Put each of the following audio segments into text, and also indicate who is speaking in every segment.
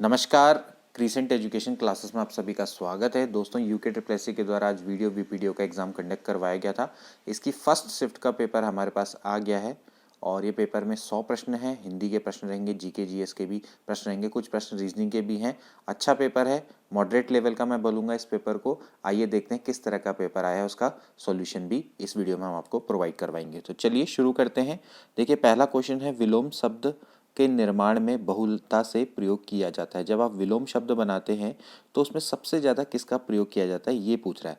Speaker 1: नमस्कार। Crescent education classes में आप सभी का स्वागत है। दोस्तों, यूके ट्रिपल एस सी के द्वारा आज वीडियो वीपीडीओ का एग्ज़ाम कंडक्ट करवाया गया था। इसकी फर्स्ट शिफ्ट का पेपर हमारे पास आ गया है और ये पेपर में 100 प्रश्न हैं। हिंदी के प्रश्न रहेंगे, जीके जीएस के भी प्रश्न रहेंगे, कुछ प्रश्न रीजनिंग के भी हैं। अच्छा पेपर है, मॉडरेट लेवल का मैं बोलूँगा इस पेपर को। आइए देखते हैं किस तरह का पेपर आया है, उसका सॉल्यूशन भी इस वीडियो में हम आपको प्रोवाइड करवाएंगे। तो चलिए शुरू करते हैं। देखिए, पहला क्वेश्चन है, विलोम शब्द के निर्माण में बहुलता से प्रयोग किया जाता है। जब आप विलोम शब्द बनाते हैं तो उसमें सबसे ज़्यादा किसका प्रयोग किया जाता है, ये पूछ रहा है।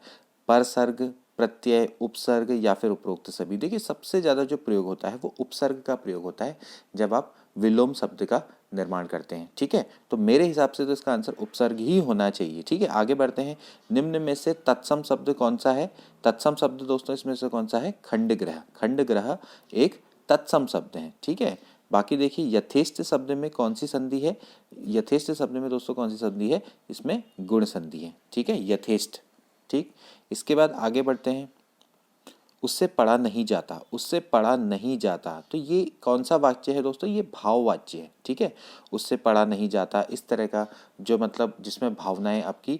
Speaker 1: परसर्ग, प्रत्यय, उपसर्ग या फिर उपरोक्त सभी। देखिए, सबसे ज़्यादा जो प्रयोग होता है वो उपसर्ग का प्रयोग होता है जब आप विलोम शब्द का निर्माण करते हैं। ठीक है, तो मेरे हिसाब से तो इसका आंसर उपसर्ग ही होना चाहिए। ठीक है, आगे बढ़ते हैं। निम्न में से तत्सम शब्द कौन सा है? तत्सम शब्द दोस्तों इसमें से कौन सा है? खंडग्रह। खंडग्रह एक तत्सम शब्द है। ठीक है, बाकी देखिए, यथेष्ट शब्द में कौन सी संधि है? यथेष्ट शब्द में दोस्तों कौन सी संधि है? इसमें गुण संधि है। ठीक है, यथेष्ट। ठीक, इसके बाद आगे बढ़ते हैं। उससे पढ़ा नहीं जाता, उससे पढ़ा नहीं जाता, तो ये कौन सा वाक्य है दोस्तों? ये भाववाच्य है। ठीक है, उससे पढ़ा नहीं जाता, इस तरह का जो मतलब जिसमें भावनाएं आपकी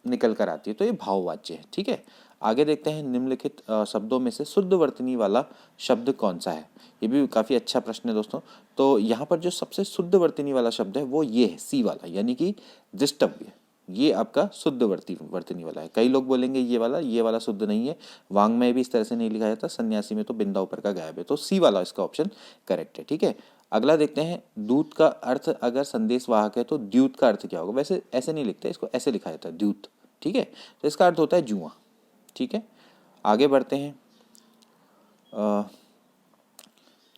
Speaker 1: निकल कर आती है, तो ये भाववाच्य है। ठीक है, आगे देखते हैं। निम्नलिखित शब्दों में से शुद्ध वर्तनी वाला शब्द कौन सा है? ये भी काफ़ी अच्छा प्रश्न है दोस्तों। तो यहाँ पर जो सबसे शुद्ध वर्तनी वाला शब्द है वो ये है, सी वाला, यानी कि दृष्टव्य। ये आपका शुद्ध वर्तनी वाला है। कई लोग बोलेंगे ये वाला शुद्ध नहीं है, वांग में भी इस तरह से नहीं लिखा जाता, सन्यासी में तो बिंदा ऊपर का गायब है, तो सी वाला इसका ऑप्शन करेक्ट है। ठीक है, अगला देखते हैं। दूत का अर्थ अगर संदेश वाहक है तो द्यूत का अर्थ क्या होगा? वैसे ऐसे नहीं लिखते, इसको ऐसे लिखा जाता है, द्यूत। ठीक है, तो इसका अर्थ होता है जुआ। ठीक है, आगे बढ़ते हैं।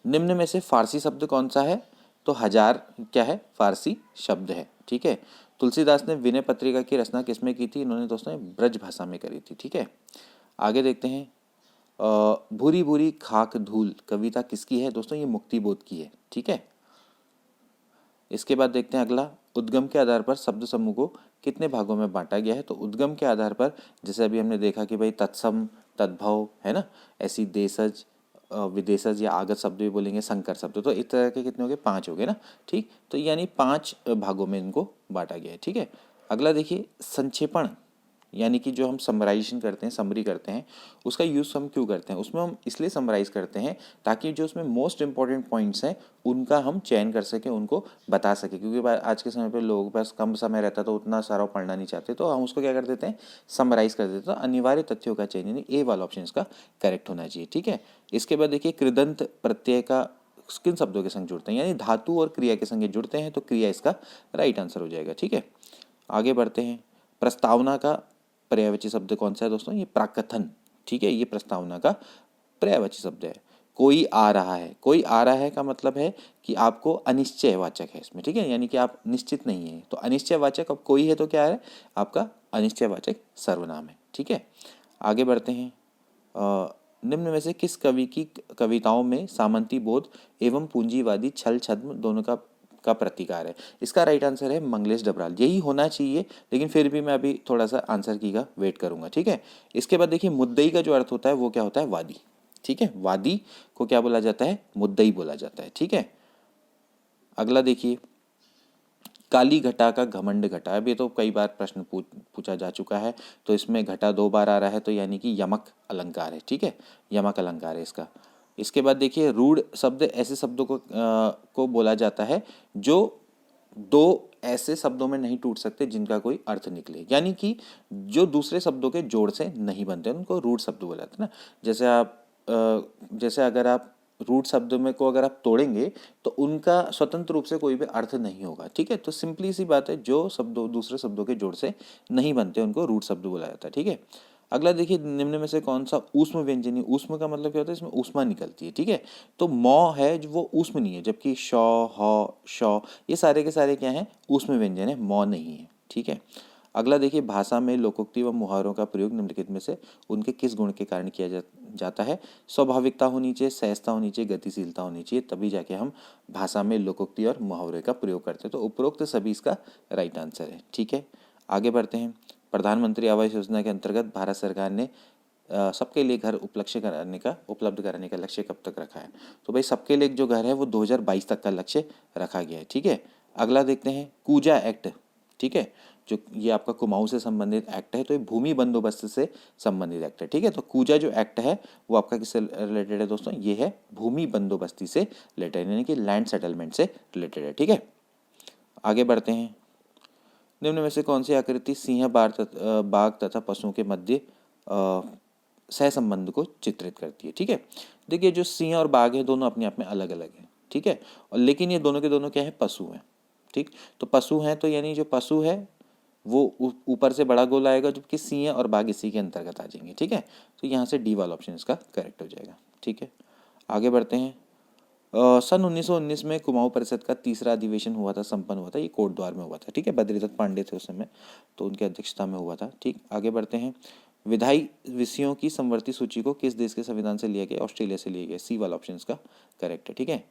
Speaker 1: निम्न में से फारसी शब्द कौन सा है? तो हजार क्या है? फारसी शब्द है। ठीक है, तुलसीदास ने विनय पत्रिका की रचना किसमें की थी? इन्होंने दोस्तों ब्रज भाषा में करी थी। ठीक है, आगे देखते हैं। भूरी भूरी खाक धूल कविता किसकी है? दोस्तों ये मुक्तिबोध की है। ठीक है, इसके बाद देखते हैं अगला। उद्गम के आधार पर शब्द समूह को कितने भागों में बांटा गया है? तो उद्गम के आधार पर जैसे अभी हमने देखा कि भाई तत्सम, तद्भव, है ना, ऐसी देशज, विदेशज या आगत शब्द भी बोलेंगे, संकर शब्द, तो इस तरह के कितने हो गए? 5 हो गए ना। ठीक, तो यानी 5 भागों में इनको बांटा गया है। ठीक है, अगला देखिए, संक्षेपण यानी कि जो हम समराइजेशन करते हैं, समरी करते हैं, उसका यूज़ हम क्यों करते हैं? उसमें हम इसलिए समराइज करते हैं ताकि जो उसमें मोस्ट इंपॉर्टेंट पॉइंट्स हैं उनका हम चयन कर सकें, उनको बता सकें, क्योंकि आज के समय पे लोगों के पास कम समय रहता है तो उतना सारा पढ़ना नहीं चाहते, तो हम उसको क्या कर देते हैं? समराइज कर देते हैं। तो अनिवार्य तथ्यों का चयन, यानी ए वाला ऑप्शन इसका करेक्ट होना चाहिए। ठीक है, इसके बाद देखिए, कृदंत प्रत्यय का किन शब्दों के संग जुड़ते हैं? यानी धातु और क्रिया के संग जुड़ते हैं, तो क्रिया इसका राइट आंसर हो जाएगा। ठीक है, आगे बढ़ते हैं। प्रस्तावना का पर्यायवाची शब्द कौन सा है दोस्तों? ये प्राकथन। ठीक है, ये प्रस्तावना का पर्यायवाची शब्द है। कोई आ रहा है, कोई आ रहा है का मतलब है कि आपको अनिश्चयवाचक है इसमें। ठीक है, यानी कि आप निश्चित नहीं है, तो अनिश्चयवाचक अब कोई है तो क्या है? आपका अनिश्चयवाचक सर्वनाम है। ठीक है, आगे बढ़ते हैं। निम्न में से किस कवि की कविताओं में सामंती बोध एवं पूंजीवादी छल छद्म दोनों का प्रतिकार है? इसका राइट आंसर है मंगलेश डबराल। यही होना चाहिए, लेकिन फिर भी मैं अभी थोड़ा सा आंसर की का वेट करूंगा। ठीक है, इसके बाद देखिए, मुद्दई का जो अर्थ होता है वो क्या होता है? वादी। ठीक है, वादी को क्या बोला जाता है? मुद्दई बोला जाता है। ठीक है, अगला देखिए, काली घटा का घमंड घटा। अभी तो कई बार प्रश्न पूछा जा चुका है, तो इसमें घटा 2 बार आ रहा है, तो यानी कि यमक अलंकार है। ठीक है, यमक अलंकार है इसका। इसके बाद देखिए, रूढ़ शब्द ऐसे शब्दों को बोला जाता है जो दो ऐसे शब्दों में नहीं टूट सकते जिनका कोई अर्थ निकले, यानी कि जो दूसरे शब्दों के जोड़ से नहीं बनते, उनको रूढ़ शब्द बोला जाता है ना। जैसे अगर आप रूट शब्द में को अगर आप तोड़ेंगे तो उनका स्वतंत्र रूप से कोई भी अर्थ नहीं होगा। ठीक है, तो सिंपली सी बात है, जो शब्दों दूसरे शब्दों के जोड़ से नहीं बनते उनको रूट शब्द बोला जाता है। ठीक है, अगला देखिए, निम्न में से कौन सा ऊष्म व्यंजनी? ऊष्म का मतलब क्या होता है? इसमें ऊष्मा निकलती है। ठीक है, तो मौ है जो वो ऊष्म नहीं है, जबकि श, ह, श, ये सारे के सारे क्या हैं? ऊष्म व्यंजन है, मौ नहीं है। ठीक है, अगला देखिए, भाषा में लोकोक्ति व मुहावरों का प्रयोग निम्नलिखित में से उनके किस गुण के कारण किया जाता है? स्वाभाविकता होनी चाहिए, सहजता होनी चाहिए, गतिशीलता होनी चाहिए, तभी जाके हम भाषा में लोकोक्ति और मुहावरे का प्रयोग करते हैं। तो उपरोक्त सभी इसका राइट आंसर है। ठीक है, आगे बढ़ते हैं। प्रधानमंत्री आवास योजना के अंतर्गत भारत सरकार ने सबके लिए घर उपलब्ध कराने का लक्ष्य कब तक रखा है? तो भाई सबके लिए जो घर है वो 2022 तक का लक्ष्य रखा गया है। ठीक है, अगला देखते हैं कूजा एक्ट, ठीक है, जो ये आपका कुमाऊं से संबंधित एक्ट है, तो ये भूमि बंदोबस्त से संबंधित एक्ट है, ठीक है। तो कूजा जो एक्ट है वो आपका किससे रिलेटेड है दोस्तों, ये है भूमि बंदोबस्ती से रिलेटेड, यानी कि लैंड सेटलमेंट से रिलेटेड है, ठीक है। आगे बढ़ते हैं, निम्न में से कौन सी आकृति सिंह बाघ तथा पशुओं के मध्य सहसंबंध को चित्रित करती है, ठीक है। देखिए जो सिंह और बाघ है दोनों अपने आप में अलग अलग हैं, ठीक है, और लेकिन ये दोनों के दोनों क्या है, पशु हैं, ठीक। तो पशु हैं, तो यानी जो पशु है वो ऊपर से बड़ा गोल आएगा, जबकि सिंह और बाघ इसी के अंतर्गत आ जाएंगे, ठीक है। तो यहाँ से डी वाला ऑप्शन इसका करेक्ट हो जाएगा, ठीक है। आगे बढ़ते हैं, सन 1919 में कुमाऊं परिषद का तीसरा अधिवेशन हुआ था, संपन्न हुआ था, ये कोटद्वार में हुआ था, ठीक है। बद्रीदत्त पांडे थे उस समय, तो उनकी अध्यक्षता में हुआ था, ठीक। आगे बढ़ते हैं, विधायी विषयों की समवर्ती सूची को किस देश के संविधान से लिया गया, ऑस्ट्रेलिया से लिया गया, सी वाला ऑप्शन इसका करेक्ट है, ठीक है।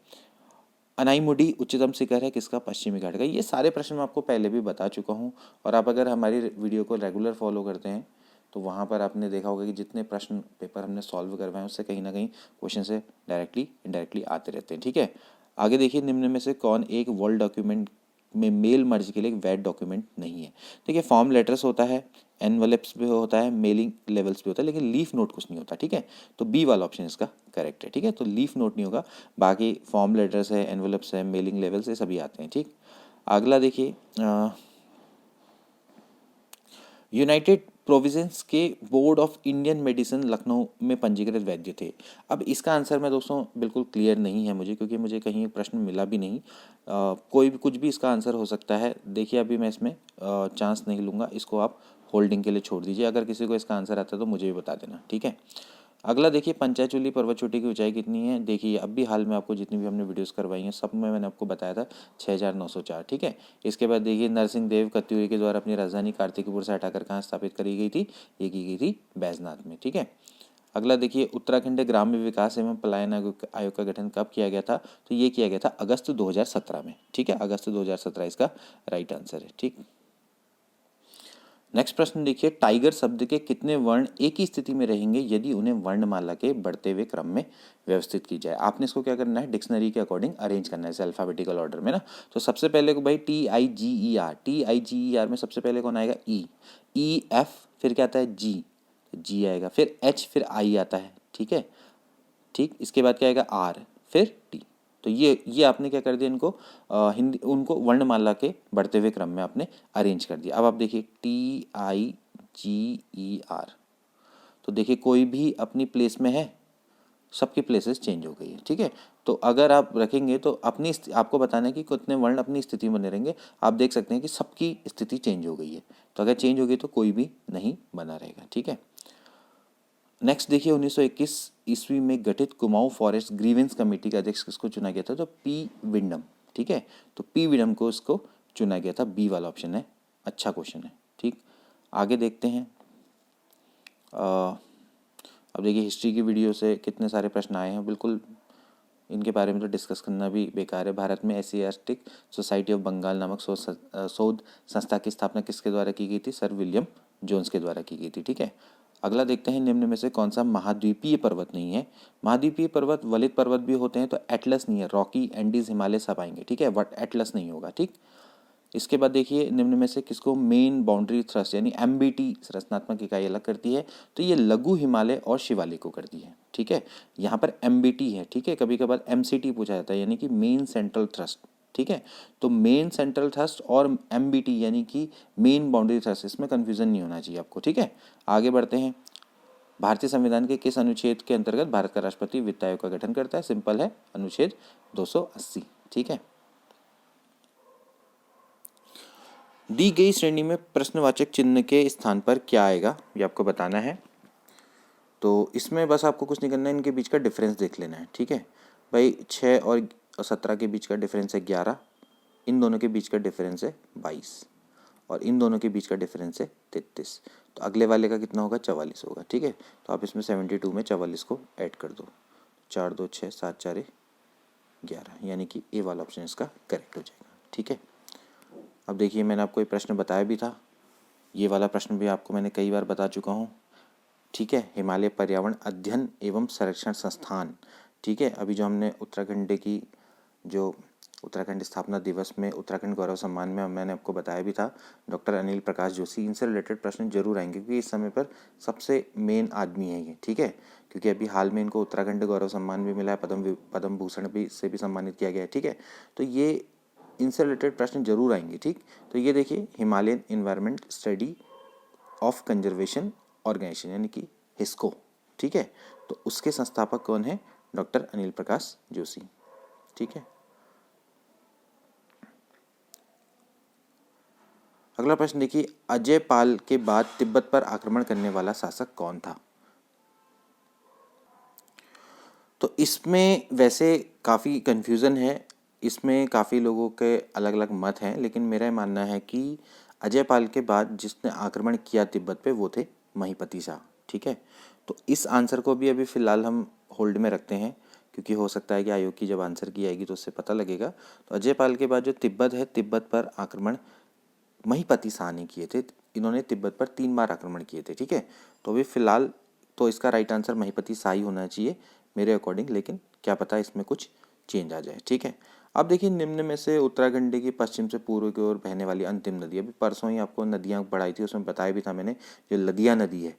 Speaker 1: अनाईमुडी उच्चतम शिखर है किसका, पश्चिमी घाट का। ये सारे प्रश्न मैं आपको पहले भी बता चुका हूँ, और आप अगर हमारी वीडियो को रेगुलर फॉलो करते हैं तो वहाँ पर आपने देखा होगा कि जितने प्रश्न पेपर हमने सॉल्व करवाए उससे कहीं ना कहीं क्वेश्चन से डायरेक्टली इनडायरेक्टली आते रहते हैं, ठीक है। आगे देखिए, निम्न में से कौन एक वर्ल्ड डॉक्यूमेंट में मेल मर्ज के लिए एक वैध डॉक्यूमेंट नहीं है। देखिए फॉर्म लेटर्स होता है, एनवलप्स भी होता है, मेलिंग लेवल्स भी होता है, लेकिन लीफ नोट कुछ नहीं होता, ठीक है। तो बी वाला ऑप्शन इसका करेक्ट है, ठीक है। तो लीफ नोट नहीं होगा, बाकी फॉर्म लेटर्स है, एनवलप्स है, मेलिंग लेवल्स ये सभी आते हैं, ठीक। अगला देखिए, यूनाइटेड प्रोविंस के board of Indian medicine Lucknow में पंजीकृत वैद्य थे। अब इसका आंसर मैं दोस्तों बिल्कुल क्लियर नहीं है मुझे, क्योंकि मुझे कहीं प्रश्न मिला भी नहीं। कोई भी कुछ भी इसका आंसर हो सकता है। देखिए अभी मैं इसमें चांस नहीं लूँगा, इसको आप होल्डिंग के लिए छोड़ दीजिए। अगर किसी को इसका आंसर आता है तो मुझे भी बता देना, ठीक है। अगला देखिए, पंचाचूली पर्वत चोटी की ऊंचाई कितनी है। देखिए अब भी हाल में आपको जितनी भी हमने वीडियोस करवाई हैं सब में मैंने आपको बताया था 6904, ठीक है। इसके बाद देखिए, नरसिंह देव कत्यूरी के द्वारा अपनी राजधानी कार्तिकपुर से हटाकर कहाँ स्थापित करी गई थी, ये की गई थी बैजनाथ में, ठीक है। अगला देखिए, उत्तराखंड ग्राम्य विकास एवं पलायन आयोग का गठन कब किया गया था, तो ये किया गया था अगस्त 2017 में, ठीक है। अगस्त 2017 इसका राइट आंसर है, ठीक। नेक्स्ट प्रश्न देखिए, टाइगर शब्द के कितने वर्ण एक ही स्थिति में रहेंगे यदि उन्हें वर्णमाला के बढ़ते हुए क्रम में व्यवस्थित की जाए। आपने इसको क्या करना है, डिक्शनरी के अकॉर्डिंग अरेंज करना है, अल्फाबेटिकल ऑर्डर में ना। तो सबसे पहले को भाई TIGER में सबसे पहले कौन आएगा, EF, फिर क्या आता है जी आएगा, फिर H, फिर I आता है, ठीक है, ठीक। इसके बाद क्या आएगा R, फिर T। तो ये आपने क्या कर दिया, इनको हिंदी उनको वर्णमाला के बढ़ते हुए क्रम में आपने अरेंज कर दिया। अब आप देखिए TIGER, तो देखिए कोई भी अपनी प्लेस में है, सबकी प्लेसेस चेंज हो गई है, ठीक है। तो अगर आप रखेंगे तो आपको बताना है कि कितने वर्ण अपनी स्थिति में बने रहेंगे। आप देख सकते हैं कि सबकी स्थिति चेंज हो गई है, तो अगर चेंज हो गई तो कोई भी नहीं बना रहेगा, ठीक है। नेक्स्ट देखिए, 1921 ईस्वी में गठित कुमाऊं फॉरेस्ट ग्रीवेंस कमेटी का अध्यक्ष किसको चुना गया था, तो P विंडम, ठीक है। तो P विंडम को इसको चुना गया था, बी वाला ऑप्शन है, अच्छा क्वेश्चन है, ठीक। आगे देखते हैं, अब देखिए हिस्ट्री की वीडियो से कितने सारे प्रश्न आए हैं, बिल्कुल इनके बारे में तो डिस्कस करना भी बेकार है। भारत में एशियाटिक सोसाइटी ऑफ बंगाल नामक शोध संस्था की स्थापना किसके द्वारा की गई थी, सर विलियम जोन्स के द्वारा की गई थी, ठीक है। अगला देखते हैं, निम्न में से कौन सा महाद्वीपीय पर्वत नहीं है। महाद्वीपीय पर्वत वलित पर्वत भी होते हैं, तो एटलस नहीं है, रॉकी, एंडीज, हिमालय सब आएंगे, ठीक है, बट एटलस नहीं होगा, ठीक। इसके बाद देखिए, निम्न में से किसको मेन बाउंड्री थ्रस्ट यानी MBT संरचनात्मक इकाई अलग करती है, तो ये लघु हिमालय और शिवालिक को करती है, ठीक है। यहाँ पर MBT है, ठीक है। कभी कभार MCT पूछा जाता है, यानी कि मेन सेंट्रल थ्रस्ट, ठीक है। तो मेन सेंट्रल थ्रस्ट और MBT यानी कि मेन बाउंड्री थ्रस्ट, इसमें कन्फ्यूजन नहीं होना चाहिए आपको, ठीक है। आगे बढ़ते हैं, भारतीय संविधान के किस अनुच्छेद के अंतर्गत भारत का राष्ट्रपति वित्त आयोग का गठन करता है, सिंपल है, अनुच्छेद 280, ठीक है। दी गई श्रेणी में प्रश्नवाचक चिन्ह के स्थान पर क्या आएगा, ये आपको बताना है। तो इसमें बस आपको कुछ नहीं करना है, इनके बीच का डिफरेंस देख लेना है, ठीक है भाई। 6 और 17 के बीच का डिफरेंस है 11, इन दोनों के बीच का डिफरेंस है 22, और इन दोनों के बीच का डिफरेंस है 33। तो अगले वाले का कितना होगा, 44 होगा, ठीक है। तो आप इसमें 72 में 44 को ऐड कर दो, 4 2 6 7 4 11, यानी कि ए वाला ऑप्शन इसका करेक्ट हो जाएगा, ठीक है। अब देखिए, मैंने आपको ये प्रश्न बताया भी था, ये वाला प्रश्न भी आपको मैंने कई बार बता चुका हूँ, ठीक है। हिमालय पर्यावरण अध्ययन एवं संरक्षण संस्थान, ठीक है। अभी जो हमने उत्तराखंड की जो उत्तराखंड स्थापना दिवस में उत्तराखंड गौरव सम्मान में मैंने आपको बताया भी था डॉक्टर अनिल प्रकाश जोशी। इनसे रिलेटेड प्रश्न जरूर आएंगे क्योंकि इस समय पर सबसे मेन आदमी है ये, ठीक है। क्योंकि अभी हाल में इनको उत्तराखंड गौरव सम्मान भी मिला है, पद्म भूषण भी से भी सम्मानित किया गया है, ठीक है। तो ये इनसे रिलेटेड प्रश्न जरूर आएंगे, ठीक। तो ये देखिए Himalayan environment study of conservation organisation यानी कि हिस्को, ठीक है। तो उसके संस्थापक कौन है? डॉक्टर अनिल प्रकाश जोशी, ठीक है। अगला प्रश्न देखिए, अजय पाल के बाद तिब्बत पर आक्रमण करने वाला शासक कौन था? तो इसमें वैसे काफ़ी कन्फ्यूज़न है, इसमें काफ़ी लोगों के अलग अलग मत हैं, लेकिन मेरा मानना है कि अजय पाल के बाद जिसने आक्रमण किया तिब्बत पे वो थे महीपति शाह, ठीक है। तो इस आंसर को भी अभी फ़िलहाल हम होल्ड में रखते हैं क्योंकि हो सकता है कि आयोग की जब आंसर की आएगी तो उससे पता लगेगा। तो अजय पाल के बाद जो तिब्बत है, तिब्बत पर आक्रमण महीपति शाह ने किए थे। इन्होंने तिब्बत पर 3 बार आक्रमण किए थे, ठीक है। तो अभी फिलहाल तो इसका राइट आंसर महीपति शाह ही होना चाहिए मेरे अकॉर्डिंग, लेकिन क्या पता इसमें कुछ चेंज आ जाए, ठीक है। अब देखिए निम्न में से उत्तराखंड की पश्चिम से पूर्व की ओर बहने वाली अंतिम नदी, अभी परसों ही आपको नदियाँ पढ़ाई थी, उसमें बताया भी था मैंने, जो लदिया नदी है,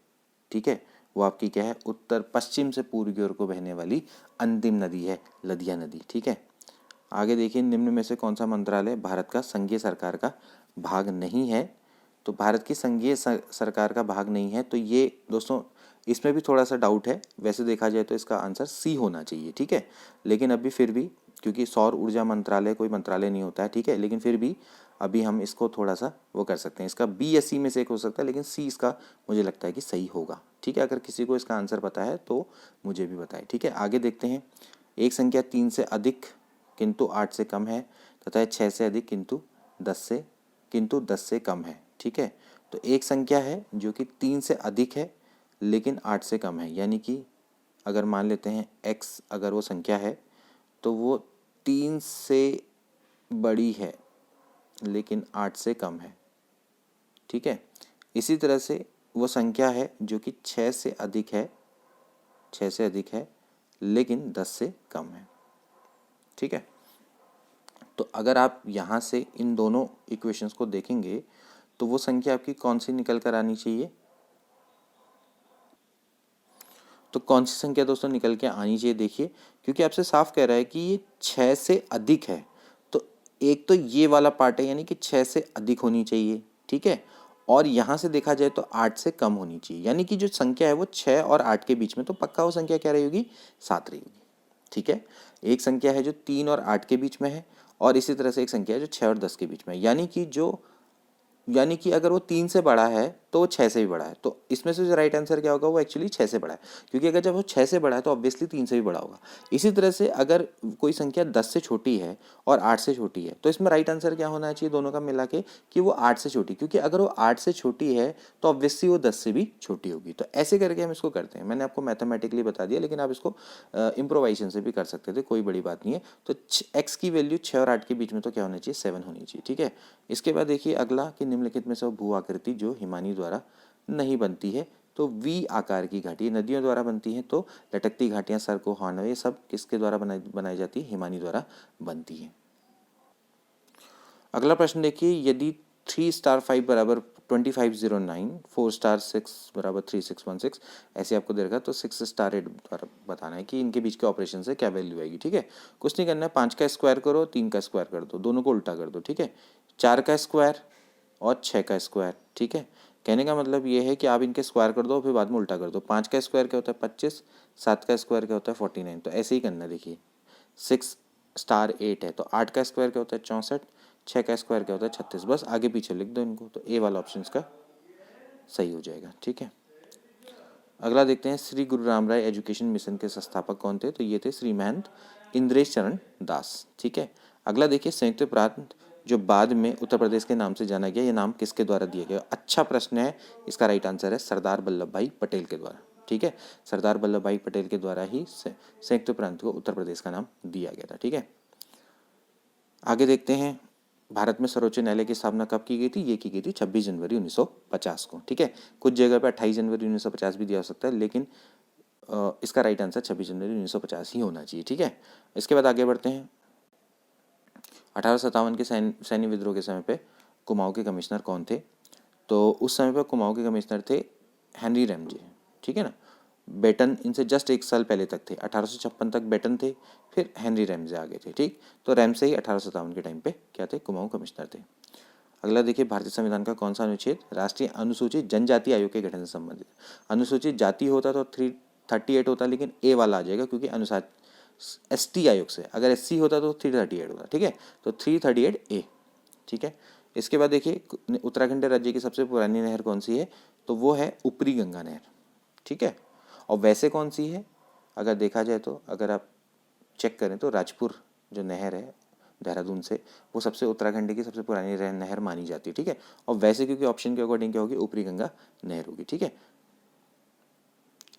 Speaker 1: ठीक है, वो आपकी क्या है? उत्तर पश्चिम से पूर्व की ओर को बहने वाली अंतिम नदी है लदिया नदी, ठीक है। आगे देखिए निम्न में से कौन सा मंत्रालय भारत का संघीय सरकार का भाग नहीं है? तो भारत की संघीय सरकार का भाग नहीं है, तो ये दोस्तों इसमें भी थोड़ा सा डाउट है। वैसे देखा जाए तो इसका आंसर सी होना चाहिए, ठीक है। लेकिन अभी फिर भी क्योंकि सौर ऊर्जा मंत्रालय कोई मंत्रालय नहीं होता है, ठीक है, लेकिन फिर भी अभी हम इसको थोड़ा सा वो कर सकते हैं। इसका बी या सी में से एक हो सकता है, लेकिन सी इसका मुझे लगता है कि सही होगा, ठीक है। अगर किसी को इसका आंसर पता है तो मुझे भी बताए, ठीक है। आगे देखते हैं, एक संख्या 3 से अधिक किंतु 8 से कम है तथा 6 से अधिक किंतु 10 से कम है, ठीक है। तो एक संख्या है जो कि 3 से अधिक है लेकिन 8 से कम है, यानी कि अगर मान लेते हैं x अगर वो संख्या है तो वो 3 से बड़ी है लेकिन 8 से कम है, ठीक है। इसी तरह से वो संख्या है जो कि 6 से अधिक है लेकिन 10 से कम है, ठीक है। तो अगर आप यहाँ से इन दोनों इक्वेशंस को देखेंगे तो वो संख्या आपकी कौन सी निकल कर आनी चाहिए? तो कौन सी संख्या दोस्तों निकल के आनी चाहिए? देखिए क्योंकि आपसे साफ कह रहा है कि ये 6 से अधिक है, तो एक तो ये वाला पार्ट है यानी कि 6 से अधिक होनी चाहिए, ठीक है। और यहाँ से देखा जाए तो 8 से कम होनी चाहिए, यानी कि जो संख्या है वो 6 और 8 के बीच में, तो पक्का वो संख्या क्या रही होगी? 7 रही होगी, ठीक है। एक संख्या है जो 3 और 8 के बीच में है और इसी तरह से एक संख्या है जो 6 और 10 के बीच में है, यानी कि अगर वो 3 से बड़ा है तो वो 6 से भी बड़ा है। तो इसमें से जो राइट आंसर क्या होगा? वो एक्चुअली 6 से बड़ा है, क्योंकि अगर जब वो 6 से बड़ा है तो ऑब्वियसली 3 से भी बड़ा होगा। इसी तरह से अगर कोई संख्या 10 से छोटी है और 8 से छोटी है तो इसमें राइट आंसर क्या होना चाहिए दोनों का मिला के? कि वो 8 से छोटी, क्योंकि अगर वो 8 से छोटी है तो ऑब्वियसली वो 10 से भी छोटी होगी। तो ऐसे करके हम इसको करते हैं। मैंने आपको मैथमेटिकली बता दिया, लेकिन आप इसको इम्प्रोवाइजेशन से भी कर सकते थे, कोई बड़ी बात नहीं है। तो एक्स की वैल्यू 6 और 8 के बीच में तो क्या होना चाहिए? 7 होनी चाहिए, ठीक है। इसके बाद देखिए अगला कि निम्नलिखित में से भू आकृति जो हिमानी द्वारा नहीं बनती है, तो वी आकार की घाटी नदियों द्वारा बनती है, तो लटकती घाटियां, सर को हानो, ये सब किसके द्वारा बनाई जाती है? हिमानी द्वारा बनती है। अगला प्रश्न देखिए, यदि 3 स्टार 5 बराबर 2509, 4 स्टार 6 बराबर 3616 ऐसे आपको दे रखा, तो 6 स्टार 8 द्वारा बताना है कि इनके बीच के ऑपरेशन से क्या वैल्यू आएगी, ठीक है। कुछ नहीं करना है, 5 का स्क्वायर करो, 3 का स्क्वायर कर दो, दोनों को उल्टा कर दो, ठीक है। 4 का स्क्वायर और 6 का स्क्वायर, ठीक है। कहने का मतलब ये है कि आप इनके स्क्वायर कर दो फिर बाद में उल्टा कर दो। 5 का स्क्वायर क्या होता है? 25, 7 का स्क्वायर क्या होता है? 49। तो ऐसे ही करना, देखिए 6 स्टार 8 है तो 8 का स्क्वायर क्या होता है? 64, 6 का स्क्वायर क्या होता है? 36। बस आगे पीछे लिख दो इनको, तो ए वाला ऑप्शन इसका सही हो जाएगा, ठीक है। अगला देखते हैं, श्री गुरु राम राय एजुकेशन मिशन के संस्थापक कौन थे? तो ये थे श्री महंत इंद्रेश चरण दास, ठीक है। अगला देखिए, संयुक्त प्रांत जो बाद में उत्तर प्रदेश के नाम से जाना गया, ये नाम किसके द्वारा दिया गया? अच्छा प्रश्न है, इसका राइट आंसर है सरदार वल्लभ भाई पटेल के द्वारा, ठीक है। सरदार वल्लभ भाई पटेल के द्वारा ही संयुक्त प्रांत को उत्तर प्रदेश का नाम दिया गया था, ठीक है। आगे देखते हैं, भारत में सर्वोच्च न्यायालय की स्थापना कब की गई थी? ये की गई थी 26 जनवरी 1950 को, ठीक है। कुछ जगह पे 28 जनवरी 1950 भी दिया हो सकता है, लेकिन इसका राइट आंसर 26 जनवरी 1950 ही होना चाहिए, ठीक है। इसके बाद आगे बढ़ते हैं, 1857 के सैन्य विद्रोह के समय पे कुमाऊं के कमिश्नर कौन थे? तो उस समय पे कुमाऊं के कमिश्नर थे हेनरी रैमजे, ठीक है ना। बेटन इनसे जस्ट एक साल पहले तक थे, 1856 तक बेटन थे, फिर हेनरी रैमजे आगे थे, ठीक। तो रैमसे ही 1857 के टाइम पे क्या थे? कुमाऊं कमिश्नर थे। अगला देखिए, भारतीय संविधान का कौन सा अनुच्छेद राष्ट्रीय अनुसूचित जनजाति आयोग के गठन से संबंधित? अनुसूचित जाति होता तो 338 होता, लेकिन ए वाला आ जाएगा क्योंकि अनुसार एसटी आयोग से, अगर एससी होता तो 338 होता, ठीक है। तो 338 ए, ठीक है। इसके बाद देखिए, उत्तराखंड राज्य की सबसे पुरानी नहर कौन सी है? तो वो है ऊपरी गंगा नहर, ठीक है। और वैसे कौन सी है अगर देखा जाए तो, अगर आप चेक करें तो राजपुर जो नहर है देहरादून से, वो सबसे उत्तराखंड की सबसे पुरानी नहर मानी जाती है, ठीक है। और वैसे क्योंकि ऑप्शन के अकॉर्डिंग क्या होगी? ऊपरी गंगा नहर होगी, ठीक है।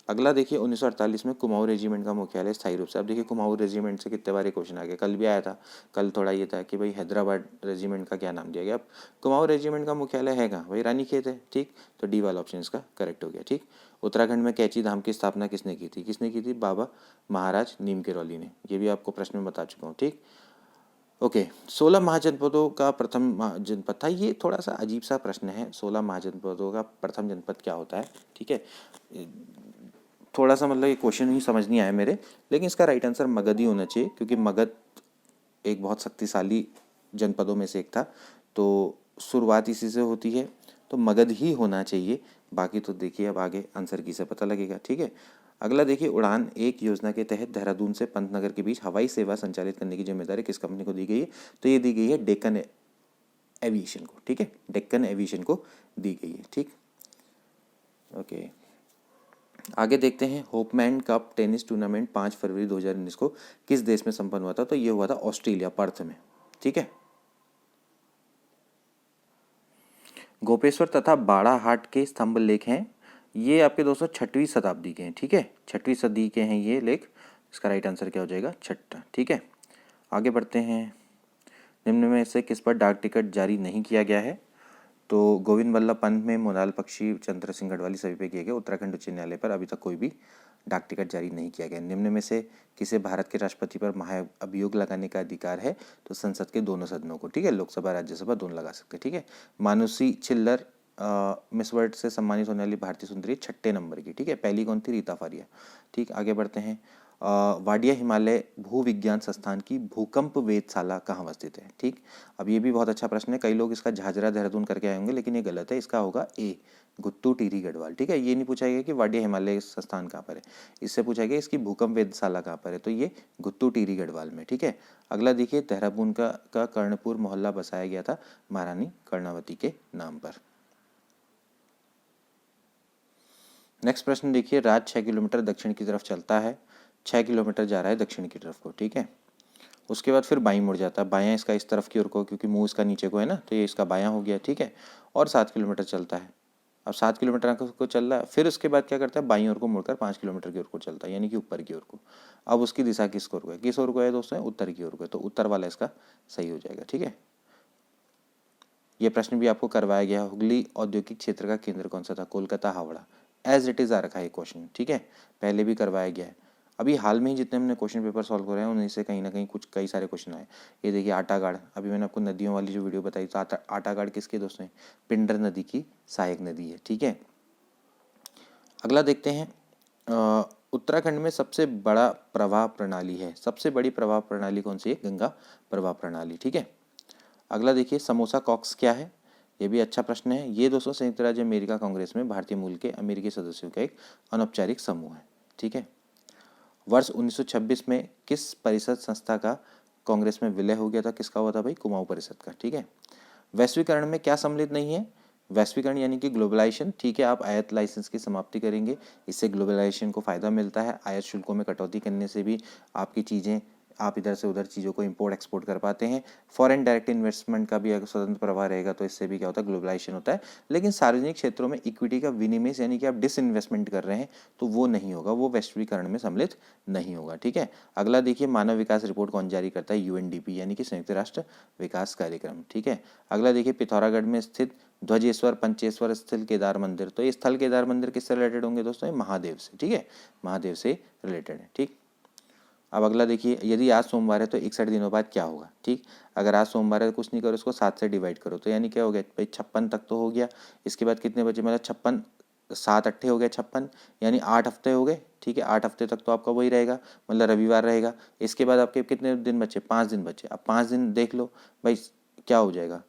Speaker 1: अगला देखिए, 1948 में कुमाऊं रेजिमेंट का मुख्यालय स्थायी रूप से, अब देखिए कुमाऊं रेजिमेंट से कितने बार क्वेश्चन आ गया, कल भी आया था। कल थोड़ा ये था कि भाई हैदराबाद रेजिमेंट का क्या नाम दिया गया, अब कुमाऊं रेजिमेंट का मुख्यालय है कहाँ? भाई रानीखेत है, ठीक। तो डी वाला ऑप्शन इसका करेक्ट हो गया, ठीक। उत्तराखंड में कैची धाम की स्थापना किसने की थी? किसने की थी? बाबा महाराज नीम करौली ने, ये भी आपको प्रश्न में बता चुका हूँ, ठीक। ओके, 16 महाजनपदों का प्रथम जनपद था, ये थोड़ा सा अजीब सा प्रश्न है। 16 महाजनपदों का प्रथम जनपद क्या होता है, ठीक है। थोड़ा सा मतलब ये क्वेश्चन ही समझ नहीं आया मेरे, लेकिन इसका राइट आंसर मगध ही होना चाहिए, क्योंकि मगध एक बहुत शक्तिशाली जनपदों में से एक था, तो शुरुआत इसी से होती है, तो मगध ही होना चाहिए। बाकी तो देखिए अब आगे आंसर की से पता लगेगा, ठीक है। अगला देखिए, उड़ान एक योजना के तहत देहरादून से पंतनगर के बीच हवाई सेवा संचालित करने की जिम्मेदारी किस कंपनी को दी गई है? तो ये दी गई है डेक्कन एविएशन को, ठीक है। डेक्कन एविएशन को दी गई है, ठीक। ओके, आगे देखते हैं, होपमैन कप टेनिस टूर्नामेंट 5 फरवरी 2019 को किस देश में संपन्न हुआ था? तो ये हुआ था ऑस्ट्रेलिया, पर्थ में, ठीक है। गोपेश्वर तथा बाड़ाहाट के स्तंभ लेख हैं, ये आपके दोस्तों 6वीं शताब्दी के हैं, ठीक है। 6वीं सदी के हैं ये लेख, इसका राइट आंसर क्या हो जाएगा? 6, ठीक है। आगे बढ़ते हैं, निम्न में से किस पर डाक टिकट जारी नहीं किया गया है? तो गोविंद वल्लभ पंत में, मोनाल बख्शी, चंद्र सिंह गढ़वाली सभी पे किए गए। उत्तराखंड उच्च न्यायालय पर अभी तक कोई भी डाक टिकट जारी नहीं किया गया। निम्न में से किसे भारत के राष्ट्रपति पर महाअभियोग लगाने का अधिकार है? तो संसद के दोनों सदनों को, ठीक है। लोकसभा राज्यसभा दोनों लगा सकते हैं, ठीक है। मानुषी छिल्लर मिस वर्ल्ड से सम्मानित होने वाली भारतीय सुंदरी 6 नंबर की, ठीक है। पहली कौन थी? रीता फारिया, ठीक। आगे बढ़ते हैं, वाडिया हिमालय भूविज्ञान संस्थान की भूकंप वेधशाला कहाँ अवस्थित है, ठीक। अब ये भी बहुत अच्छा प्रश्न है, कई लोग इसका झाझरा देहरादून करके आए होंगे, लेकिन ये गलत है, इसका होगा ए, गुत्तू टिहरी गढ़वाल, ठीक है। ये नहीं पूछा गया कि वाडिया हिमालय संस्थान कहाँ पर है, इससे पूछा गया इसकी भूकंप वेधशाला कहाँ पर है, तो ये गुत्तू टिहरी गढ़वाल में, ठीक है। अगला देखिए, देहरादून का कर्णपुर मोहल्ला बसाया गया था महारानी कर्णावती के नाम पर। नेक्स्ट प्रश्न देखिए, राज 6 किलोमीटर दक्षिण की तरफ चलता है, 6 किलोमीटर जा रहा है दक्षिण की तरफ को, ठीक है। उसके बाद फिर बाईं मुड़ जाता है, बायां इसका इस तरफ की ओर को, क्योंकि मुंह इसका नीचे को है ना, तो ये इसका बायां हो गया, ठीक है। और 7 किलोमीटर चलता है। अब 7 किलोमीटर को चल रहा है, फिर उसके बाद क्या करता है? बाईं ओर को मुड़कर 5 किलोमीटर की ओर को चलता है, यानी कि ऊपर की ओर को। अब उसकी दिशा किस ओर को है? किस ओर को है दोस्तों? उत्तर की ओर को है, तो उत्तर वाला इसका सही हो जाएगा, ठीक है। ये प्रश्न भी आपको करवाया गया, हुगली औद्योगिक क्षेत्र का केंद्र कौन सा था? Kolkata, Howrah, as it is आ रखा है क्वेश्चन, ठीक है। पहले भी करवाया गया है। अभी हाल में ही जितने हमने क्वेश्चन पेपर सॉल्व करे हैं उन्हीं से कहीं ना कहीं कई सारे क्वेश्चन आए। ये देखिए, आटागाड़, अभी मैंने आपको नदियों वाली जो वीडियो बताई, तो आटागाड़ किसके दोस्तों? पिंडर नदी की सहायक नदी है, ठीक है। अगला देखते हैं, उत्तराखंड में सबसे बड़ा प्रवाह प्रणाली है, सबसे बड़ी प्रवाह प्रणाली कौन सी है? गंगा प्रवाह प्रणाली, ठीक है। अगला देखिए, समोसा कॉक्स क्या है? ये भी अच्छा प्रश्न है। ये दोस्तों संयुक्त राज्य अमेरिका कांग्रेस में भारतीय मूल के अमेरिकी सदस्यों का एक अनौपचारिक समूह है, ठीक है। वर्ष 1926 में किस परिषद संस्था का कांग्रेस में विलय हो गया था? किसका हुआ था भाई? कुमाऊं परिषद का, ठीक है। वैश्वीकरण में क्या सम्मिलित नहीं है? वैश्वीकरण यानी कि ग्लोबलाइजेशन, ठीक है। आप आयात लाइसेंस की समाप्ति करेंगे, इससे ग्लोबलाइजेशन को फायदा मिलता है। आयात शुल्कों में कटौती करने से भी आपकी चीज़ें, आप इधर से उधर चीज़ों को इंपोर्ट एक्सपोर्ट कर पाते हैं। फॉरेन डायरेक्ट इन्वेस्टमेंट का भी अगर स्वतंत्र प्रवाह रहेगा तो इससे भी क्या होता है? ग्लोबलाइजेशन होता है। लेकिन सार्वजनिक क्षेत्रों में इक्विटी का विनिवेश यानी कि आप डिसइन्वेस्टमेंट कर रहे हैं, तो वो नहीं होगा, वो वैश्वीकरण में सम्मिलित नहीं होगा, ठीक है। अगला देखिए, मानव विकास रिपोर्ट कौन जारी करता है? यूएनडीपी यानी कि संयुक्त राष्ट्र विकास कार्यक्रम, ठीक है। अगला देखिए, पिथौरागढ़ में स्थित ध्वजेश्वर पंचेश्वर स्थल केदार मंदिर, तो ये स्थल केदार मंदिर किससे रिलेटेड होंगे दोस्तों? महादेव से, ठीक है, महादेव से रिलेटेड है, ठीक। अब अगला देखिए, यदि आज सोमवार है तो 61 दिनों बाद क्या होगा। ठीक, अगर आज सोमवार है तो कुछ नहीं करो, इसको 7 से डिवाइड करो, तो यानी क्या हो गया भाई 56 तक तो हो गया। इसके बाद कितने बचे, मतलब 56, 7 अट्ठे हो गए 56, यानी 8 हफ्ते हो गए। ठीक है, 8 हफ्ते तक तो आपका वही रहेगा, मतलब रविवार रहेगा। इसके बाद आपके कितने दिन बचे, 5 दिन बचे। अब 5 दिन देख लो भाई, क्या हो जाएगा,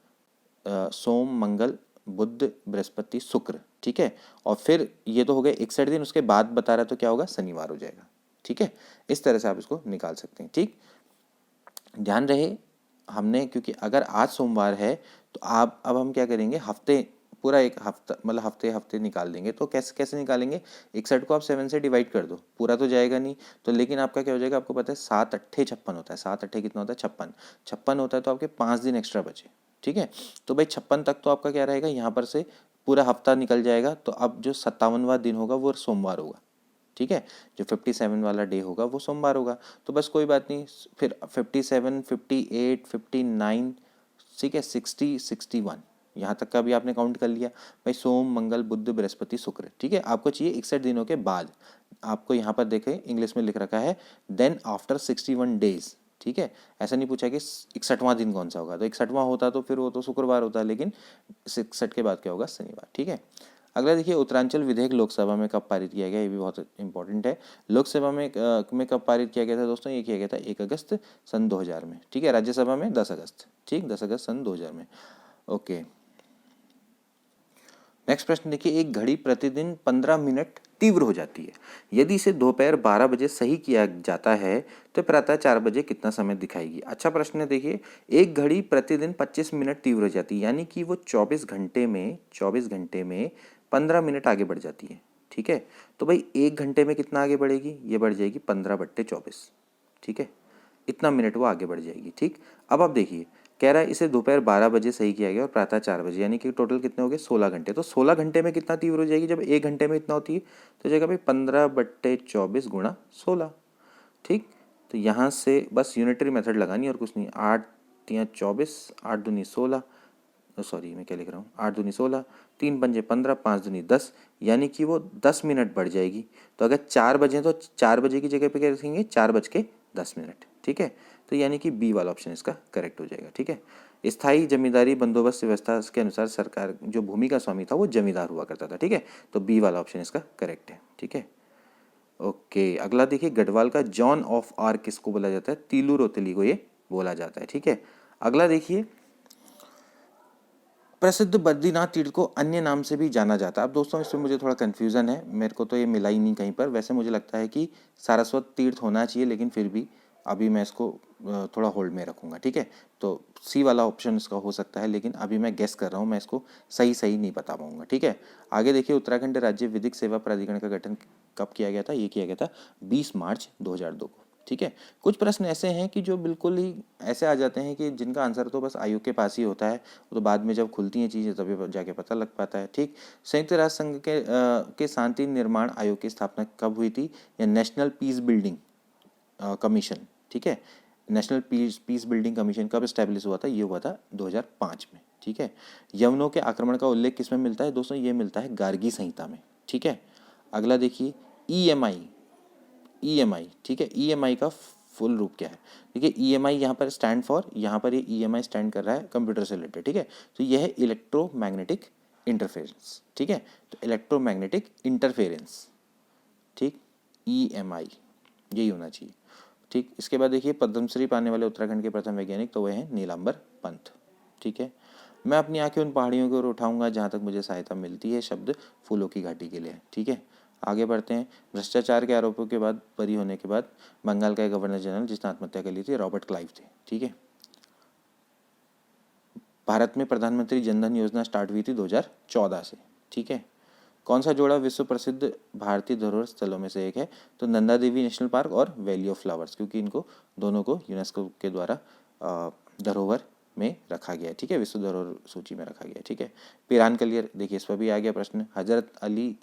Speaker 1: सोम मंगल बुध बृहस्पति शुक्र। ठीक है, और फिर ये तो हो गए 61 दिन, उसके बाद बता रहा तो क्या होगा, शनिवार हो जाएगा। ठीक है, इस तरह से आप इसको निकाल सकते हैं। ठीक, ध्यान रहे हमने, क्योंकि अगर आज सोमवार है तो आप, अब हम क्या करेंगे, हफ्ते, पूरा एक हफ्ता, मतलब हफ्ते हफ्ते निकाल देंगे। तो कैसे कैसे निकालेंगे, 61 को आप 7 से डिवाइड कर दो, पूरा तो जाएगा नहीं तो, लेकिन आपका क्या हो जाएगा, आपको पता है 7 अट्ठे 56 होता है, 7 अट्ठे कितना होता है 56, 56 होता है, तो आपके 5 दिन एक्स्ट्रा बचे। ठीक है, तो भाई 56 तक तो आपका क्या रहेगा, यहाँ पर से पूरा हफ्ता निकल जाएगा, तो अब जो 57वां दिन होगा वो सोमवार होगा। ठीक है, जो 57 वाला डे होगा वो सोमवार होगा। तो बस कोई बात नहीं, फिर 57, 58, 59, ठीक है, 60, 61, यहाँ तक का भी आपने काउंट कर लिया भाई, सोम मंगल बुध बृहस्पति शुक्र। ठीक है, आपको चाहिए 61 दिनों के बाद। आपको यहाँ पर देखें इंग्लिश में लिख रखा है देन आफ्टर 61 डेज। ठीक है, ऐसा नहीं पूछा कि 61वां दिन कौन सा होगा, तो 61वां होता तो फिर वो तो शुक्रवार होता, लेकिन 61 के बाद क्या होगा, शनिवार। ठीक है, अगला देखिए, उत्तरांचल विधेयक लोकसभा में कब पारित किया गया, ये भी बहुत इंपॉर्टेंट है। लोकसभा में कब पारित किया गया था दोस्तों, ये किया गया था 1 अगस्त सन 2000 में। ठीक है, राज्यसभा में 10 अगस्त, ठीक, 10 अगस्त सन 2000 में। ओके, नेक्स्ट प्रश्न देखिए, एक घड़ी प्रतिदिन 15 मिनट तीव्र हो जाती है, यदि इसे दोपहर 12 बजे सही किया जाता है तो प्रातः 4 बजे कितना समय दिखाएगी। अच्छा प्रश्न है, देखिए एक घड़ी प्रतिदिन 25 मिनट तीव्र हो जाती है, यानी कि वो 24 घंटे में 15 मिनट आगे बढ़ जाती है। ठीक है, तो भाई 1 घंटे में कितना आगे बढ़ेगी, ये बढ़ जाएगी 15/24। ठीक है, इतना मिनट वो आगे बढ़ जाएगी। ठीक, अब आप देखिए, कह रहा है इसे दोपहर 12 बजे सही किया गया और प्रातः 4 बजे, यानी कि टोटल कितने हो गए, 16 घंटे। तो 16 घंटे में कितना तीव्र हो जाएगी, जब 1 घंटे में इतना होती है तो जाएगा भाई 15/24 गुणा 16। ठीक, तो यहाँ से बस यूनिटरी मेथड लगानी और कुछ नहीं, 8 तियाँ 24, 8 दूनी 16, सॉरी मैं क्या लिख रहा हूँ, 8 दूनी 16, 3 पंजे 15, 5 दूनी 10, यानी कि वो 10 मिनट बढ़ जाएगी। तो अगर 4 बजे तो 4 बजे की जगह पे क्या रखेंगे, 4:10। ठीक है, तो यानी कि बी वाला ऑप्शन इसका करेक्ट हो जाएगा। ठीक है, स्थायी जमींदारी बंदोबस्त व्यवस्था के अनुसार सरकार, जो भूमि का स्वामी था वो जमींदार हुआ करता था। ठीक है, तो बी वाला ऑप्शन इसका करेक्ट है। ठीक है, ओके, अगला देखिए, गढ़वाल का जॉन ऑफ आर्क किसको बोला जाता है, तीलू रोतली को ये बोला जाता है। ठीक है, अगला देखिए, प्रसिद्ध बद्रीनाथ तीर्थ को अन्य नाम से भी जाना जाता है। अब दोस्तों इसमें मुझे थोड़ा कन्फ्यूज़न है, मेरे को तो ये मिला ही नहीं कहीं पर। वैसे मुझे लगता है कि सारस्वत तीर्थ होना चाहिए, लेकिन फिर भी अभी मैं इसको थोड़ा होल्ड में रखूँगा। ठीक है, तो सी वाला ऑप्शन इसका हो सकता है, लेकिन अभी मैं गेस कर रहा हूँ, मैं इसको सही नहीं बता पाऊँगा। ठीक है, आगे देखिए, उत्तराखंड राज्य विधिक सेवा प्राधिकरण का गठन कब किया गया था, ये किया गया था 20 मार्च 2002 को। ठीक है, कुछ प्रश्न ऐसे हैं कि जो बिल्कुल ही ऐसे आ जाते हैं कि जिनका आंसर तो बस आयोग के पास ही होता है, वो तो बाद में जब खुलती हैं चीज़ें तभी जाके पता लग पाता है। ठीक, संयुक्त राष्ट्र संघ के शांति निर्माण आयोग की स्थापना कब हुई थी, या नेशनल पीस बिल्डिंग कमीशन। ठीक है, नेशनल पीस बिल्डिंग कमीशन कब स्टैब्लिश हुआ था, ये हुआ था 2005 में। ठीक है, यवनों के आक्रमण का उल्लेख किस में मिलता है दोस्तों, ये मिलता है गार्गी संहिता में। ठीक है, अगला देखिए, ईएमआई। ठीक है, ईएमआई का फुल रूप क्या है, देखिए ईएमआई यहाँ पर स्टैंड फॉर, यहाँ पर ये ईएमआई स्टैंड कर रहा है कंप्यूटर से रिलेटेड। ठीक है, तो यह है इलेक्ट्रोमैग्नेटिक इंटरफेरेंस। ठीक है, तो इलेक्ट्रोमैग्नेटिक इंटरफेरेंस, ठीक, ईएमआई यही होना चाहिए। ठीक, इसके बाद देखिए, पद्मश्री पाने वाले उत्तराखंड के प्रथम वैज्ञानिक तो वह हैं नीलांबर पंत। ठीक है, मैं अपनी आंखें उन पहाड़ियों की ओर उठाऊंगा जहाँ तक मुझे सहायता मिलती है, शब्द फूलों की घाटी के लिए। ठीक है, आगे बढ़ते हैं। भ्रष्टाचार के आरोपों के बाद बरी होने के बाद बंगाल का गवर्नर जनरल जिसने आत्महत्या कर ली थी, रॉबर्ट क्लाइव थे। ठीक है, भारत में प्रधानमंत्री जनधन योजना स्टार्ट हुई थी 2014 से। ठीक है, कौन सा जोड़ा विश्व प्रसिद्ध भारतीय धरोहर स्थलों में से एक है, तो नंदा देवी नेशनल पार्क और वैली ऑफ फ्लावर्स, क्योंकि इनको दोनों को यूनेस्को के द्वारा धरोहर में रखा गया है। ठीक है, विश्व धरोहर सूची में रखा गया है। ठीक है, पिरान कलियर, देखिए इस पर भी आ गया प्रश्न, हजरत अली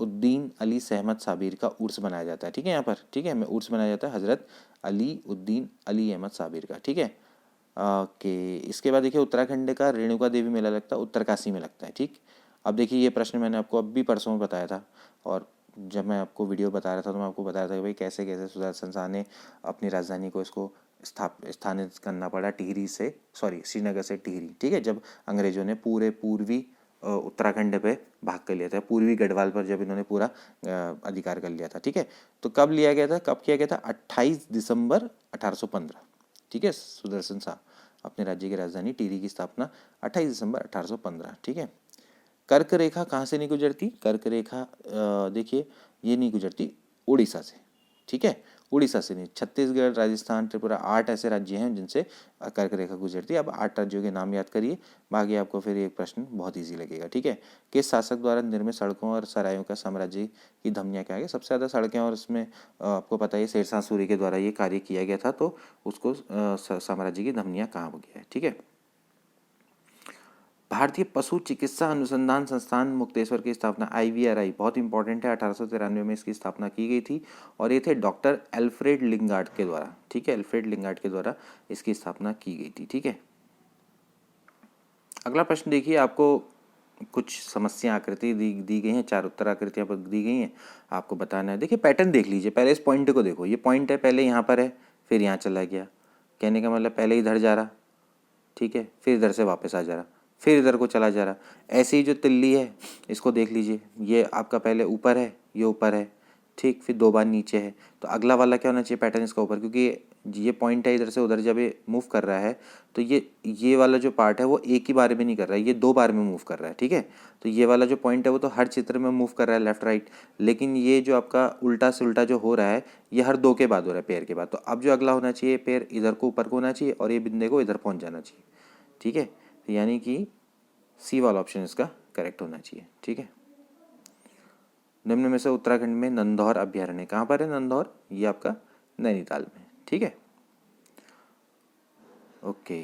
Speaker 1: उद्दीन अली सहमद साबिर का उर्स मनाया जाता है। ठीक है, यहाँ पर ठीक है, मैं उर्स मनाया जाता है हजरत अली उद्दीन अली अहमद साबिर का। ठीक है, ओके, इसके बाद देखिए, उत्तराखंड का रेणुका देवी मेला लगता है उत्तरकाशी में लगता है। ठीक, अब देखिए ये प्रश्न मैंने आपको अब भी परसों में बताया था, और जब मैं आपको वीडियो बता रहा था तो मैं आपको बता रहा था कि भाई कैसे कैसे सुदर्शन शाह ने अपनी राजधानी को इसको स्थानित करना पड़ा टिहरी से, सॉरी श्रीनगर से टिहरी, ठीक है, जब अंग्रेजों ने पूरे पूर्वी उत्तराखंड पे भाग कर लिया था, पूर्वी गढ़वाल पर जब इन्होंने पूरा अधिकार कर लिया था, ठीक है। तो कब लिया गया था, कब किया गया था, 28 दिसंबर 1815, ठीक है। सुदर्शन शाह अपने राज्य की राजधानी टिहरी की स्थापना 28 दिसंबर 1815, ठीक है। कर्क रेखा कहाँ से नहीं गुजरती, कर्क रेखा देखिए ये नहीं गुजरती उड़ीसा से, ठीक है, उड़ीसा से नहीं, छत्तीसगढ़, राजस्थान, त्रिपुरा, 8 ऐसे राज्य हैं जिनसे कर्क रेखा गुजरती है। अब 8 राज्यों के नाम याद करिए, बाकी आपको फिर एक प्रश्न बहुत इजी लगेगा, ठीक है। किस शासक द्वारा निर्मित सड़कों और सरायों का साम्राज्य की धमनियाँ क्या है, सबसे ज़्यादा सड़कें, और उसमें आपको पता है शेरशाह सूरी के द्वारा ये कार्य किया गया था, तो उसको साम्राज्य की धमनियाँ कहाँ गया है, ठीक है। भारतीय पशु चिकित्सा अनुसंधान संस्थान मुक्तेश्वर की स्थापना IVRI बहुत इंपॉर्टेंट है, 1893 में इसकी स्थापना की गई थी और ये थे डॉक्टर एल्फ्रेड लिंगार्ड के द्वारा, ठीक है, एल्फ्रेड लिंगार्ड के द्वारा इसकी स्थापना की गई थी, ठीक है। अगला प्रश्न देखिए, आपको कुछ समस्या आकृति दी गई हैं, 4 उत्तर आकृतियाँ दी गई हैं, आपको बताना है। देखिए पैटर्न देख लीजिए, पहले इस पॉइंट को देखो, ये पॉइंट है, पहले यहाँ पर है, फिर यहाँ चला गया, कहने का मतलब पहले इधर जा रहा, ठीक है, फिर इधर से वापस आ जा रहा, फिर इधर को चला जा रहा। ऐसे ही जो तिल्ली है इसको देख लीजिए, ये आपका पहले ऊपर है, ये ऊपर है, ठीक, फिर 2 बार नीचे है, तो अगला वाला क्या होना चाहिए पैटर्न इसका ऊपर, क्योंकि ये पॉइंट है इधर से उधर जब ये मूव कर रहा है तो ये वाला जो पार्ट है वो एक ही बार में नहीं कर रहा है, ये 2 बार में मूव कर रहा है, ठीक है। तो ये वाला जो पॉइंट है वो तो हर चित्र में मूव कर रहा है लेफ्ट राइट, लेकिन ये जो आपका उल्टा से उल्टा जो हो रहा है ये हर 2 के बाद हो रहा है, पेयर के बाद। तो अब जो अगला होना चाहिए पेयर इधर को ऊपर को होना चाहिए और ये बिंदे को इधर पहुँच जाना चाहिए, ठीक है, यानी कि सी वाला ऑप्शन इसका करेक्ट होना चाहिए, ठीक है। निम्न में से उत्तराखंड में नंदौर अभ्यारण्य कहाँ पर है, नंदौर ये आपका नैनीताल में, ठीक है, ओके।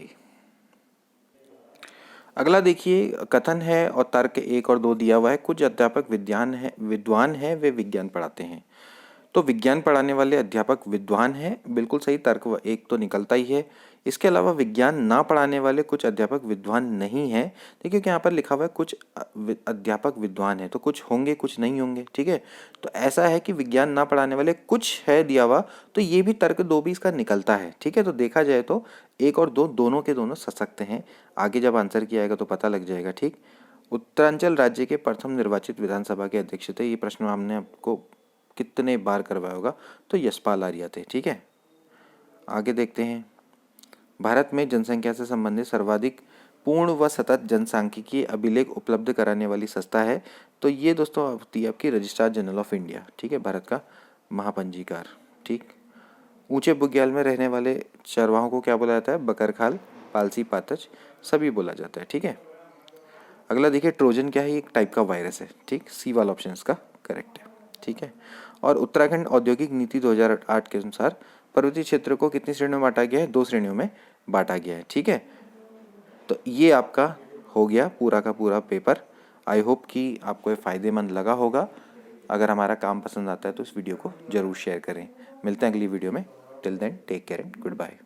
Speaker 1: अगला देखिए, कथन है और तर्क 1 और 2 दिया हुआ है। कुछ अध्यापक विद्वान है वे विज्ञान पढ़ाते हैं, तो विज्ञान पढ़ाने वाले अध्यापक विद्वान हैं, बिल्कुल सही, तर्क 1 तो निकलता ही है। इसके अलावा विज्ञान ना पढ़ाने वाले कुछ अध्यापक विद्वान नहीं हैं, देखिए कि यहाँ पर लिखा हुआ है कुछ अध्यापक विद्वान हैं, तो कुछ होंगे कुछ नहीं होंगे, ठीक है। तो ऐसा है कि विज्ञान ना पढ़ाने वाले कुछ है दिया हुआ, तो ये भी तर्क 2 भी इसका निकलता है, ठीक है। तो देखा जाए तो 1 और 2 दोनों के दोनों सशक्त हैं, आगे जब आंसर किया जाएगा तो पता लग जाएगा, ठीक। उत्तरांचल राज्य के प्रथम निर्वाचित विधानसभा के अध्यक्ष थे, ये प्रश्न हमने आपको कितने बार करवाया होगा, तो यशपाल आर्य थे, ठीक है। आगे देखते हैं, भारत में जनसंख्या से संबंधित सर्वाधिक पूर्ण व सतत जनसांख्यिकीय अभिलेख उपलब्ध कराने वाली संस्था है, तो ये दोस्तों होती है आपकी रजिस्ट्रार जनरल ऑफ इंडिया, ठीक है, भारत का महापंजीकार, ठीक। ऊंचे बुग्याल में रहने वाले चरवाहों को क्या बोला जाता है, बकरखाल, पालसी, पातच, सभी बोला जाता है, ठीक है। अगला देखिए, ट्रोजन क्या है, एक टाइप का वायरस है, ठीक, सी वाला ऑप्शन इसका करेक्ट है, ठीक है। और उत्तराखंड औद्योगिक नीति 2008 के अनुसार पर्वतीय क्षेत्र को कितनी श्रेणियों में बांटा गया है, 2 श्रेणियों में बांटा गया है, ठीक है। तो ये आपका हो गया पूरा का पूरा पेपर। आई होप कि आपको ये फ़ायदेमंद लगा होगा। अगर हमारा काम पसंद आता है तो इस वीडियो को ज़रूर शेयर करें। मिलते हैं अगली वीडियो में, till then take care and good bye.